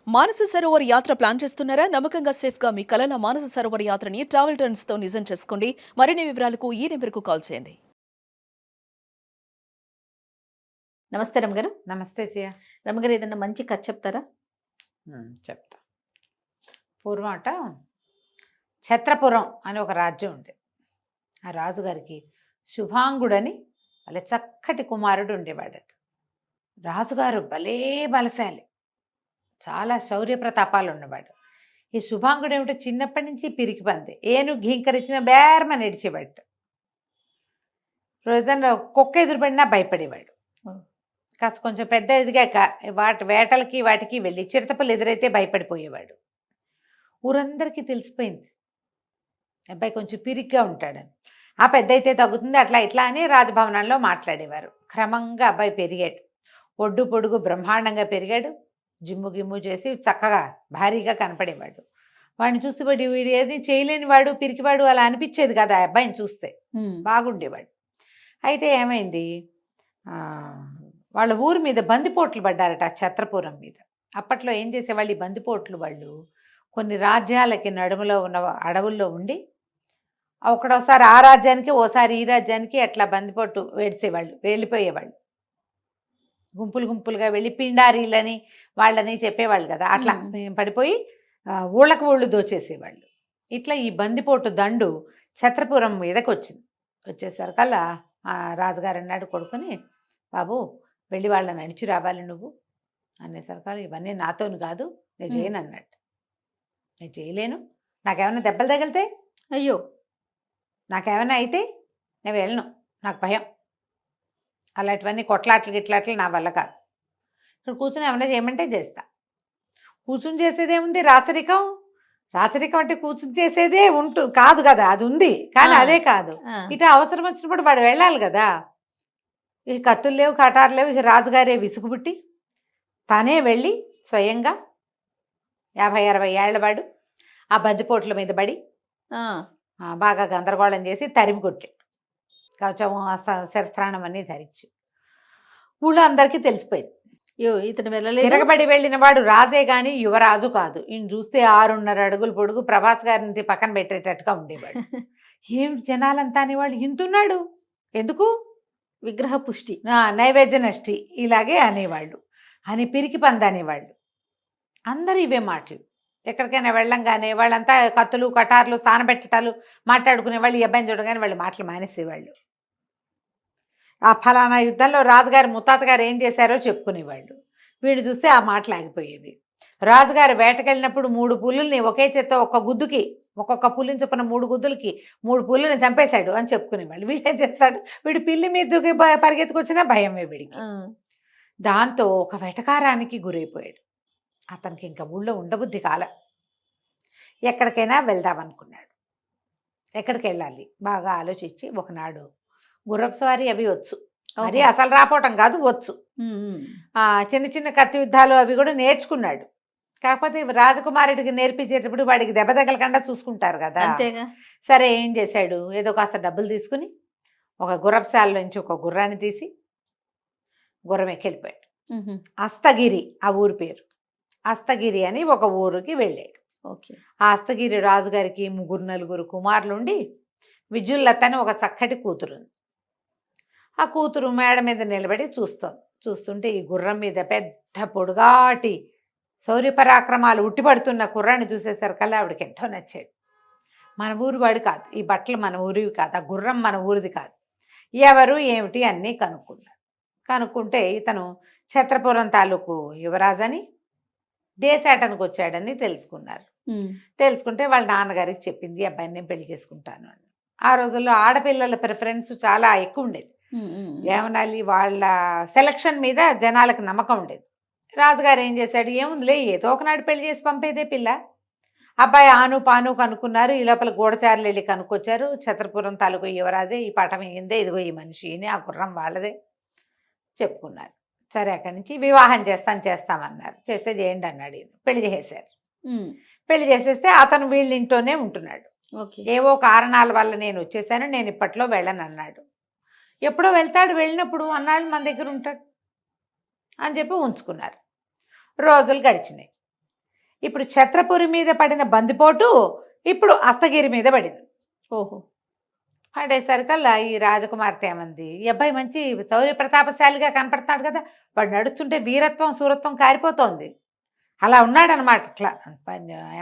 మానస సరోవర్ యాత్ర ప్లాన్ చేస్తున్నారా? నమ్మకంగా సేఫ్ గా మీ కలల మానస సరోవర్ యాత్రని ట్రావెల్ టర్న్స్ తో నిజం చేసుకోండి. మరిన్ని వివరాలకు ఈ నెంబర్కు కాల్ చేయండి. నమస్తే రమగారు. నమస్తే జయ. రమగారు, ఏదన్నా మంచి కథ చెప్తారా? చెప్తా. పూర్వం అట ఛత్రపురం అని ఒక రాజ్యం ఉండేది. ఆ రాజుగారికి శుభాంగుడని వాళ్ళ చక్కటి కుమారుడు ఉండేవాడట. రాజుగారు భలే బలశాలి, చాలా శౌర్య ప్రతాపాలు ఉన్నవాడు. ఈ శుభాంగుడు ఏమిటో చిన్నప్పటి నుంచి పిరికి పంది, ఏను ఘీంకరించిన బేరమని నడిచేవాడు. రోజున కుక్క ఎదురుపడినా భయపడేవాడు. కాస్త కొంచెం పెద్ద ఎదిగాక వేటలకి వాటికి వెళ్ళి చిరుతపులు ఎదురైతే భయపడిపోయేవాడు. ఊరందరికీ తెలిసిపోయింది అబ్బాయి కొంచెం పిరిగ్గా ఉంటాడని. ఆ పెద్ద అయితే తగ్గుతుంది, అట్లా ఇట్లా అని రాజభవనంలో మాట్లాడేవారు. క్రమంగా అబ్బాయి పెరిగాడు, ఒడ్డు పొడుగు బ్రహ్మాండంగా పెరిగాడు. జిమ్ము గిమ్ము చేసి చక్కగా భారీగా కనపడేవాడు. వాడిని చూసి వీడు ఏది చేయలేని వాడు, పిరికివాడు అలా అనిపించేది కదా ఆ అబ్బాయిని చూస్తే. బాగుండేవాడు. అయితే ఏమైంది, వాళ్ళ ఊరి మీద బందిపోట్లు పడ్డారట, ఛత్రపురం మీద. అప్పట్లో ఏం చేసేవాళ్ళు ఈ బందిపోట్లు వాళ్ళు కొన్ని రాజ్యాలకి నడుములో ఉన్న అడవుల్లో ఉండి ఒకడోసారి ఆ రాజ్యానికి ఓసారి ఈ రాజ్యానికి అట్లా బందిపోటు వేడిసేవాళ్ళు, వెళ్ళిపోయేవాళ్ళు. గుంపులు గుంపులుగా వెళ్ళి పిండారీలని వాళ్ళని చెప్పేవాళ్ళు కదా, అట్లా పడిపోయి ఊళ్ళకు ఊళ్ళు దోచేసేవాళ్ళు. ఇట్లా ఈ బందిపోటు దండు ఛత్రపురం మీదకి వచ్చింది. వచ్చేసరికల్లా రాజుగారు అన్నాడు కొడుకుని, బాబు వెళ్ళి వాళ్ళని నడిచి రావాలి నువ్వు అనేసరికల్లా, ఇవన్నీ నాతోని కాదు, నేను చేయను అన్నట్టు. నేను చేయలేను, నాకేమైనా దెబ్బలు తగిలితే, అయ్యో నాకేమైనా అయితే నేను వెళ్ళను, నాకు భయం. అలాంటివన్నీ కొట్లాట్లు గిట్లాట్లు నా వల్ల కాదు. ఇక్కడ కూర్చుని ఏమైనా చేయమంటే చేస్తా. కూర్చుని చేసేదేముంది, రాచరికం. రాచరికం అంటే కూర్చుని చేసేదే కాదు కదా, అది ఉంది కానీ అదే కాదు. ఇటు అవసరం వచ్చినప్పుడు వాడు వెళ్ళాలి కదా. ఇక కత్తులు లేవు, కటారు లేవు. ఇక రాజుగారే విసుగుబుట్టి తానే వెళ్ళి స్వయంగా 50-60 ఏళ్లవాడు ఆ బందిపోట్ల మీద పడి బాగా గందరగోళం చేసి తరిమి కొట్టాడు. కవచం శస్త్రాణం అన్నీ ధరించి. ఊళ్ళో అందరికీ తెలిసిపోయింది ఇతను వెళ్ళలేదు. తిరగబడి వెళ్ళిన వాడు రాజే గాని యువరాజు కాదు. ఈయన చూస్తే 6.5 అడుగులు పొడుగు, ప్రభాస్ గారిని పక్కన పెట్టేటట్టుగా ఉండేవాడు. ఏమిటి జనాలంతా అనేవాళ్ళు, ఇంతున్నాడు ఎందుకు, విగ్రహ పుష్టి, నైవేద్య నష్టి ఇలాగే అనేవాళ్ళు, అని పిరికి పంది అనేవాళ్ళు. అందరూ ఇవే మాటలు. ఎక్కడికైనా వెళ్ళంగానే వాళ్ళంతా కత్తులు కటార్లు స్థానబెట్టటాలు మాట్లాడుకునే వాళ్ళు. ఈ అబ్బాయిని చూడగానే వాళ్ళు మాటలు మానేసేవాళ్ళు. ఆ ఫలానా యుద్ధంలో రాజుగారి ముత్తాత గారు ఏం చేశారో చెప్పుకునేవాళ్ళు. వీడు చూస్తే ఆ మాటలు ఆగిపోయేవి. రాజుగారు వేటకెళ్ళినప్పుడు 3 పులుల్ని ఒకే చేత్తో ఒక్క గుద్దుకి, ఒక్కొక్క పులిని చొప్పున 3 గుద్దులకి 3 పులుల్ని చంపేశాడు అని చెప్పుకునేవాళ్ళు. వీడేం చేస్తాడు, వీడు పిల్లి మీదకి పరిగెత్తుకొచ్చినా భయమే వీడికి. దాంతో ఒక వెటకారానికి గురైపోయాడు. అతనికి ఇంకా ఊళ్ళో ఉండబుద్ధి కాల. ఎక్కడికైనా వెళ్దామనుకున్నాడు. ఎక్కడికి వెళ్ళాలి బాగా ఆలోచించి ఒకనాడు గుర్రపు సవారీ అవి వచ్చు, మరి అసలు రాపోవటం కాదు, వచ్చు. చిన్న చిన్న కత్తి యుద్ధాలు అవి కూడా నేర్చుకున్నాడు. కాకపోతే రాజకుమారుడికి నేర్పించేటప్పుడు వాడికి దెబ్బ తగలకుండా చూసుకుంటారు కదా. సరే ఏం చేశాడు, ఏదో కాస్త డబ్బులు తీసుకుని ఒక గుర్రపుశాల నుంచి ఒక గుర్రాన్ని తీసి గుర్రం ఎక్కెళ్ళిపోయాడు. అస్తగిరి ఆ ఊరి పేరు. అస్తగిరి అని ఒక ఊరికి వెళ్ళాడు. ఆ అస్తగిరి రాజుగారికి 3-4 కుమారులుండి విద్యుల్లతని ఒక చక్కటి కూతురుంది. ఆ కూతురు మేడ మీద నిలబడి చూస్తుంటే ఈ గుర్రం మీద పెద్ద పొడుగాటి శౌర్యపరాక్రమాలు ఉట్టిపడుతున్న కుర్రాన్ని చూసేసరికల్లా ఆవిడకి ఎంతో నచ్చాడు. మన ఊరి వాడు కాదు, ఈ బట్టలు మన ఊరివి కాదు, ఆ గుర్రం మన ఊరిది కాదు, ఎవరు ఏమిటి అన్నీ కనుక్కున్నాడు. కనుక్కుంటే ఇతను ఛత్రపురం తాలూకు యువరాజని, దేశాటనకు వచ్చాడని తెలుసుకున్నారు. తెలుసుకుంటే వాళ్ళ నాన్నగారికి చెప్పింది, అబ్బాయిని నేను పెళ్లి చేసుకుంటాను అని. ఆ రోజుల్లో ఆడపిల్లల ప్రిఫరెన్స్ చాలా ఎక్కువ ఉండేది. ఏమనాలి, వాళ్ళ సెలక్షన్ మీద జనాలకు నమ్మకం ఉండేది. రాజుగారు ఏం చేశాడు, ఏముందిలే ఏదో ఒకనాడు పెళ్లి చేసి పంపేదే పిల్ల. అబ్బాయి ఆను పాను కనుక్కున్నారు. ఈ లోపల గూఢచారులు వెళ్ళి కనుక్కొచ్చారు, ఛత్రపురం తాలూకు యువరాజే, ఈ పటం ఏందే, ఇదిగో ఈ మనిషి అని, ఆ గుర్రం వాళ్ళదే చెప్పుకున్నారు. సరే అక్కడి నుంచి వివాహం చేస్తామన్నారు. చేస్తే చేయండి అన్నాడు. పెళ్లి చేసేశారు. పెళ్లి చేసేస్తే అతను వీళ్ళ ఇంట్లోనే ఉంటున్నాడు. ఏవో కారణాల వల్ల నేను వచ్చేసాను, నేను ఇప్పట్లో వెళ్ళను అన్నాడు. ఎప్పుడో వెళ్తాడు, వెళ్ళినప్పుడు అన్నాడు మన దగ్గర ఉంటాడు అని చెప్పి ఉంచుకున్నారు. రోజులు గడిచినాయి. ఇప్పుడు ఛత్రపురి మీద పడిన బందిపోటు ఇప్పుడు అస్తగిరి మీద పడింది. ఓహో! పడేసరికల్లా ఈ రాజకుమార్తె ఏమంది, ఈ అబ్బాయి మంచి శౌర్య ప్రతాపశాలిగా కనపడుతున్నాడు కదా, వాడు నడుస్తుంటే వీరత్వం సూరత్వం కారిపోతోంది. అలా ఉన్నాడనమాట. ఇట్లా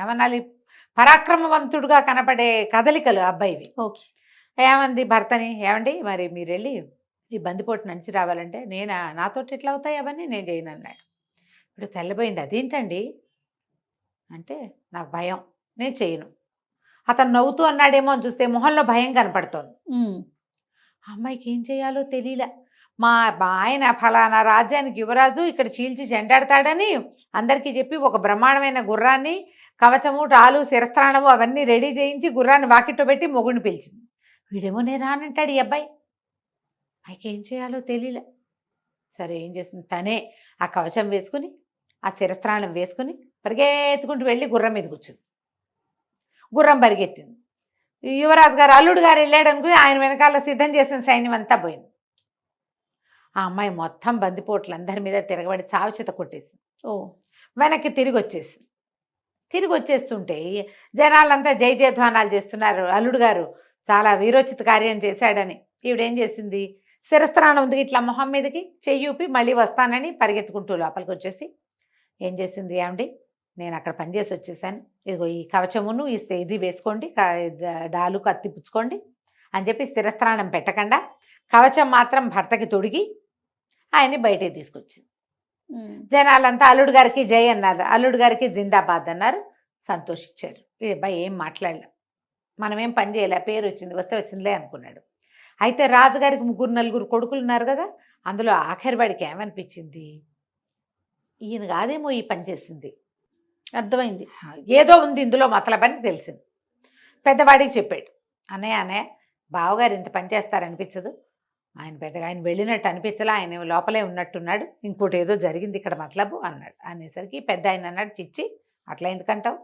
ఏమనాలి, పరాక్రమవంతుడుగా కనపడే కదలికలు అబ్బాయివి. ఓకే. ఏమంది భర్తని, ఏమండి మరి మీరు వెళ్ళి ఈ బందిపోటు నడిచి రావాలంటే, నేనా, నాతోటి ఎట్లా అవుతాయి అవన్నీ, నేను చేయను అన్నాడు. ఇప్పుడు తెల్లబోయింది. అదేంటండి అంటే, నాకు భయం, నేను చేయను. అతను నవ్వుతూ అన్నాడేమో అని చూస్తే మొహంలో భయం కనపడుతోంది. హ్మ్. ఆ అమ్మాయికి ఏం చేయాలో తెలియలే. మా ఆయన ఫలానా రాజ్యానికి యువరాజు, ఇక్కడ చీల్చి చెండాడతాడని అందరికీ చెప్పి ఒక బ్రహ్మాండమైన గుర్రాన్ని, కవచము, టాలు, శిరస్త్రాణము అవన్నీ రెడీ చేయించి గుర్రాన్ని వాకిట్లో పెట్టి మొగుడిని పిలిచింది. వీడేమో నేను రానంటాడు ఈ అబ్బాయి. ఆయనకి ఏం చేయాలో తెలియలే. సరే ఏం చేస్తుంది, తనే ఆ కవచం వేసుకుని ఆ శిరస్త్రాణం వేసుకుని పరిగెత్తుకుంటూ వెళ్ళి గుర్రం మీద కూర్చుంది. గుర్రం పరిగెత్తింది. యువరాజు గారు, అల్లుడు గారు వెళ్ళాడు అనుకుని ఆయన వెనకాల సిద్ధం చేసిన సైన్యం అంతా పోయింది. ఆ అమ్మాయి మొత్తం బందిపోట్లందరి మీద తిరగబడి చావుచేత కొట్టేసింది. ఓ! వెనక్కి తిరిగి వచ్చేసింది. తిరిగి వచ్చేస్తుంటే జనాలంతా జై జయధ్వానాలు చేస్తున్నారు. అల్లుడు గారు చాలా వీరోచిత కార్యం చేశాడని. ఈవిడేం చేసింది, శిరస్త్రాణం ఉంది ఇట్లా మొహం మీదకి చెయ్యూపి మళ్ళీ వస్తానని పరిగెత్తుకుంటూ లోపలికి వచ్చేసి ఏం చేసింది, ఏమండి నేను అక్కడ పనిచేసి వచ్చేసాను, ఇదిగో ఈ కవచమును ఇది వేసుకోండి, డాలు కత్తి పుచ్చుకోండి అని చెప్పి శిరస్త్రాణం పెట్టకుండా కవచం మాత్రం భర్తకి తొడిగి ఆయన్ని బయటికి తీసుకొచ్చింది. జనాలంతా అల్లుడు గారికి జై అన్నారు, అల్లుడు గారికి జిందాబాద్ అన్నారు, సంతోషించారు. ఈ అబ్బాయి ఏం మాట్లాడలే, మనమేం పని చేయలే, పేరు వచ్చింది వస్తే వచ్చిందిలే అనుకున్నాడు. అయితే రాజుగారికి 3-4 కొడుకులు ఉన్నారు కదా, అందులో ఆఖరి వాడికి ఏమనిపించింది, ఈయన కాదేమో ఈ పని చేసింది, అర్థమైంది. ఏదో ఉంది ఇందులో మతలబని తెలిసింది. పెద్దవాడికి చెప్పాడు, అన్నయ్య బావగారు ఇంత పని చేస్తారనిపించదు, ఆయన పెద్దగా ఆయన వెళ్ళినట్టు అనిపించలే, ఆయన లోపలే ఉన్నట్టున్నాడు, ఇంకోటి ఏదో జరిగింది ఇక్కడ మతలబు అన్నాడు. అనేసరికి పెద్ద ఆయన అన్నాడు, చిచ్చి అట్లా ఎందుకంటావు,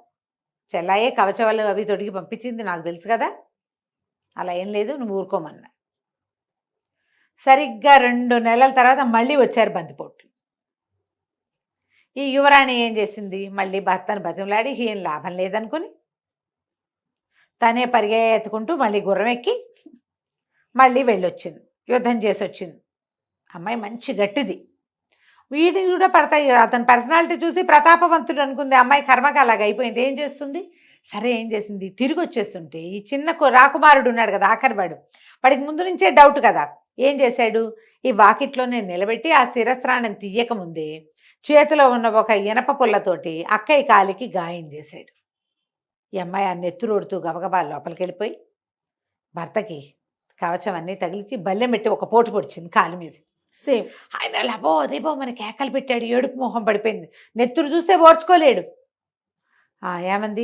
చెల్లాయే కవచవాళ్ళు అవి తొడిగి పంపించింది నాకు తెలుసు కదా, అలా ఏం లేదు, నువ్వు ఊరుకోమన్నా. సరిగ్గా 2 నెలల తర్వాత మళ్ళీ వచ్చారు బందిపోట్లు. ఈ యువరాణి ఏం చేసింది, మళ్ళీ భర్తను బతిమలాడి ఏం లాభం లేదనుకుని తనే పరిగెత్తుకుంటూ మళ్ళీ గుర్రం ఎక్కి మళ్ళీ వెళ్ళొచ్చింది, యుద్ధం చేసి వచ్చింది. అమ్మాయి మంచి గట్టిది, వీటిని కూడా పడతాయి. అతని పర్సనాలిటీ చూసి ప్రతాపవంతుడు అనుకుంది, అమ్మాయి కర్మకి అలాగ అయిపోయింది. ఏం చేస్తుంది, సరే ఏం చేసింది, తిరిగి వచ్చేస్తుంటే ఈ చిన్న రాకుమారుడు ఉన్నాడు కదా ఆఖరివాడు, వాడికి ముందు నుంచే డౌట్ కదా, ఏం చేశాడు, ఈ వాకిట్లోనే నిలబెట్టి ఆ శిరస్త్రాణం తీయకముందే చేతిలో ఉన్న ఒక ఇనప పుల్లతోటి అక్కయ్య కాలికి గాయం చేశాడు. ఈ అమ్మాయి ఆ నెత్తురోడుతూ గబగబా లోపలికి వెళ్ళిపోయి భర్తకి కవచం అన్నీ తగిలించి బల్లెం పెట్టి ఒక పోటు పొడిచింది కాలు మీద. సేమ్. ఆయన లబో అదేబో మన కేకలు పెట్టాడు, ఏడుపు మొహం పడిపోయింది, నెత్తురు చూస్తే ఓర్చుకోలేడు. ఏమంది,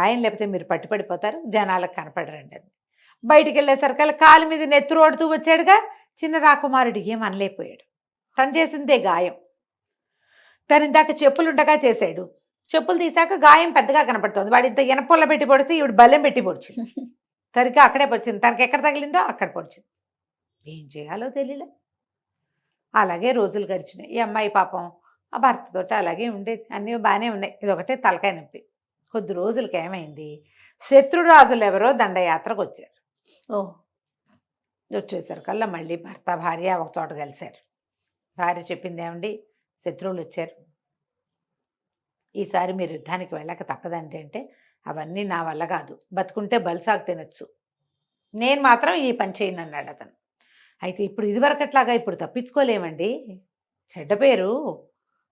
ఆయన లేకపోతే మీరు పట్టుపడిపోతారు, జనాలకు కనపడరండి అది. బయటికి వెళ్ళేసరికి కాలు మీద నెత్తురు ఓడుతూ వచ్చాడుగా చిన్న రాకుమారుడు, ఏమనలేకపోయాడు, తను చేసిందే గాయం. తను ఇందాక చెప్పులుండగా చేశాడు, చెప్పులు తీసాక గాయం పెద్దగా కనపడుతుంది, వాడు ఇంత ఎనపొల్ల పెట్టి పొడితే ఈవిడ బల్లెం పెట్టి పొడిచింది, సరిగ్గా అక్కడే పొడిచింది, తనకి ఎక్కడ తగిలిందో అక్కడ పొడిచింది. ఏం చేయాలో తెలియలే. అలాగే రోజులు గడిచినాయి. ఈ అమ్మాయి పాపం ఆ భర్తతోటి అలాగే ఉండేది, అన్నీ బాగానే ఉన్నాయి, ఇది ఒకటే తలకాయ నొప్పి. కొద్ది రోజులకి ఏమైంది, శత్రురాజులు ఎవరో దండయాత్రకు వచ్చారు. ఓ! వచ్చేసరికల్లా మళ్ళీ భర్త భార్య ఒక చోట కలిశారు. భార్య చెప్పింది, ఏమండి శత్రువులు వచ్చారు, ఈసారి మీరు యుద్ధానికి వెళ్ళక తప్పదండి అంటే, అవన్నీ నా వల్ల కాదు, బతుకుంటే బలిసాగు తినచ్చు, నేను మాత్రం ఈ పని చేయను అన్నాడు అతను. అయితే ఇప్పుడు ఇదివరకట్లాగా ఇప్పుడు తప్పించుకోలేమండి, చెడ్డ పేరు,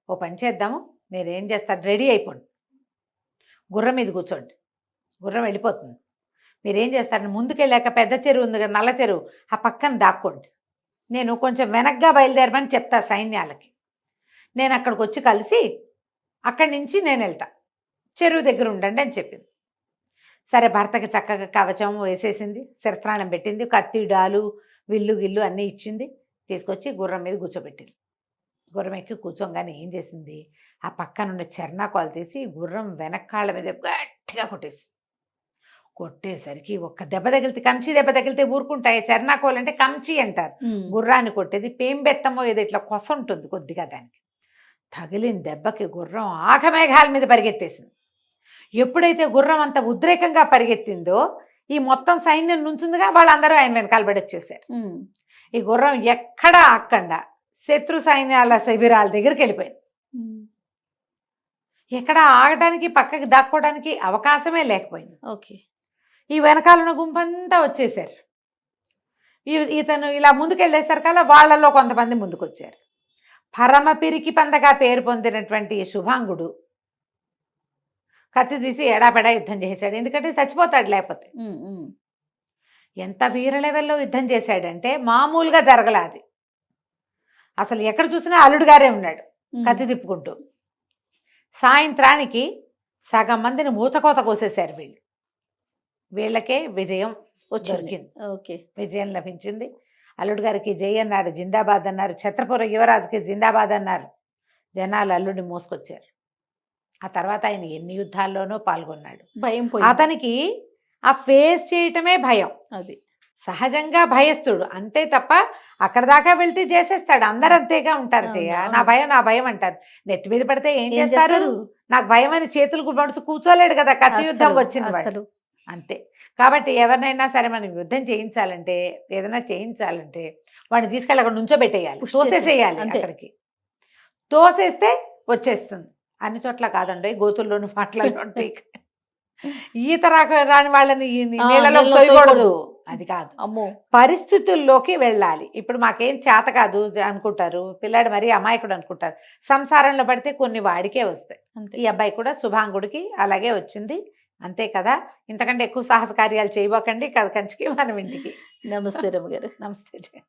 ఓ పని చేద్దాము, మీరేం చేస్తారు, రెడీ అయిపోండి, గుర్రం మీద కూర్చోండి, గుర్రం వెళ్ళిపోతుంది, మీరేం చేస్తారు, ముందుకెళ్ళాక పెద్ద చెరువు ఉంది కదా, నల్ల చెరువు, ఆ పక్కన దాక్కోండి, నేను కొంచెం వెనక్గా బయలుదేరమని చెప్తా సైన్యాలకి, నేను అక్కడికి వచ్చి కలిసి అక్కడి నుంచి నేను వెళ్తా, చెరువు దగ్గర ఉండండి అని చెప్పింది. సరే భర్తకి చక్కగా కవచం వేసేసింది, శిరస్త్రాణం పెట్టింది, కత్తి డాలు విల్లు గిల్లు అన్నీ ఇచ్చింది, తీసుకొచ్చి గుర్రం మీద కూర్చోబెట్టింది. గుర్రం ఎక్కి కూర్చోగానే ఏం చేసింది, ఆ పక్కనున్న చెర్నాకోలు తీసి గుర్రం వెనకాళ్ళ మీద గట్టిగా కొట్టేసింది. కొట్టేసరికి ఒక్క దెబ్బ తగిలితే, కంచి దెబ్బ తగిలితే ఊరుకుంటాయి, చెర్నాకోలు అంటే కంచి అంటారు, గుర్రాన్ని కొట్టేది పేంబెత్తమో ఏదో ఇట్లా కొస ఉంటుంది కొద్దిగా, దానికి తగిలిన దెబ్బకి గుర్రం ఆఘమేఘాల మీద పరిగెత్తేసింది. ఎప్పుడైతే గుర్రం అంత ఉద్రేకంగా పరిగెత్తిందో ఈ మొత్తం సైన్యం నుంచుందిగా, వాళ్ళందరూ ఆయన వెనకాల పడి వచ్చేసారు. ఉమ్, ఈ గుర్రం ఎక్కడా ఆక్కండా శత్రు సైన్యాల శిబిరాల దగ్గరికి వెళ్ళిపోయింది. ఉమ్, ఎక్కడ ఆగడానికి పక్కకి దాక్కోవడానికి అవకాశమే లేకపోయింది. ఓకే. ఈ వెనకాలన్న గుంపంతా వచ్చేసారు. ఇతను ఇలా ముందుకెళ్ళేసరికల్లా వాళ్ళలో కొంతమంది ముందుకొచ్చారు. పరమ పిరికి పందగా పేరు పొందినటువంటి ఈ శుభాంగుడు కత్తి తీసి ఎడాపెడా యుద్ధం చేశాడు. ఎందుకంటే చచ్చిపోతాడు లేకపోతే. ఉమ్, ఉమ్, ఎంత వీర లెవెల్లో యుద్ధం చేశాడంటే మామూలుగా జరగల అది. అసలు ఎక్కడ చూసినా అల్లుడు గారే ఉన్నాడు ఉమ్, కత్తి తిప్పుకుంటూ. సాయంత్రానికి సగం మందిని మూతకోత కోసేశారు వీళ్ళు. వీళ్ళకే విజయం వచ్చింది. దొరికింది, ఓకే. విజయం లభించింది. అల్లుడు గారికి జై అన్నారు, జిందాబాద్ అన్నారు, ఛత్రపుర యువరాజుకి జిందాబాద్ అన్నారు. జనాలు అల్లుడిని మోసుకొచ్చారు. ఆ తర్వాత ఆయన ఎన్ని యుద్ధాల్లోనూ పాల్గొన్నాడు. భయం పోయింది. అతనికి ఆ ఫేస్ చేయటమే భయం. అది సహజంగా భయస్తుడు అంతే తప్ప అక్కడ దాకా వెళ్తే చేసేస్తాడు. అందరు అంతేగా ఉంటారు. అవును, జయ అవును. నా భయం నా భయం అంటారు. నెత్తి మీద పడితే ఏం ఏం చేస్తారు? చేస్తారు? నాకు భయం అని చేతులు పడుతూ కూర్చోలేడు కదా, కత్తి యుద్ధం అస్సలు, వచ్చింది వాడు. అస్సలు. అంతే. కాబట్టి ఎవరినైనా సరే మనం యుద్ధం చేయించాలంటే, ఏదైనా చేయించాలంటే వాడిని తీసుకెళ్ళి అక్కడ నుంచోబెట్టేయాలి, పుష్ తోసేసేయాలి. అంతే. అక్కడికి తోసేస్తే వచ్చేస్తుంది. అన్ని చోట్ల కాదండి, గోతుల్లోను పాటలలో ఉంటాయి. ఈత రాని వాళ్ళని నీళ్ళలో నీళ్ళలో తోయకూడదు, తోయకూడదు. అది కాదు. అమ్మో. పరిస్థితుల్లోకి వెళ్ళాలి. ఇప్పుడు మాకేం చేత కాదు అనుకుంటారు పిల్లాడు, మరీ అమాయకుడు అనుకుంటారు. సంసారంలో పడితే కొన్ని వాడికే వస్తాయి. అంతే. ఈ అబ్బాయి కూడా శుభాంగుడికి అలాగే వచ్చింది. అంతే కదా, ఇంతకంటే ఎక్కువ సాహస కార్యాలు చేయబోకండి. కథ కంచికి మనం ఇంటికి. నమస్తే రమ్య గారు. నమస్తే జయ.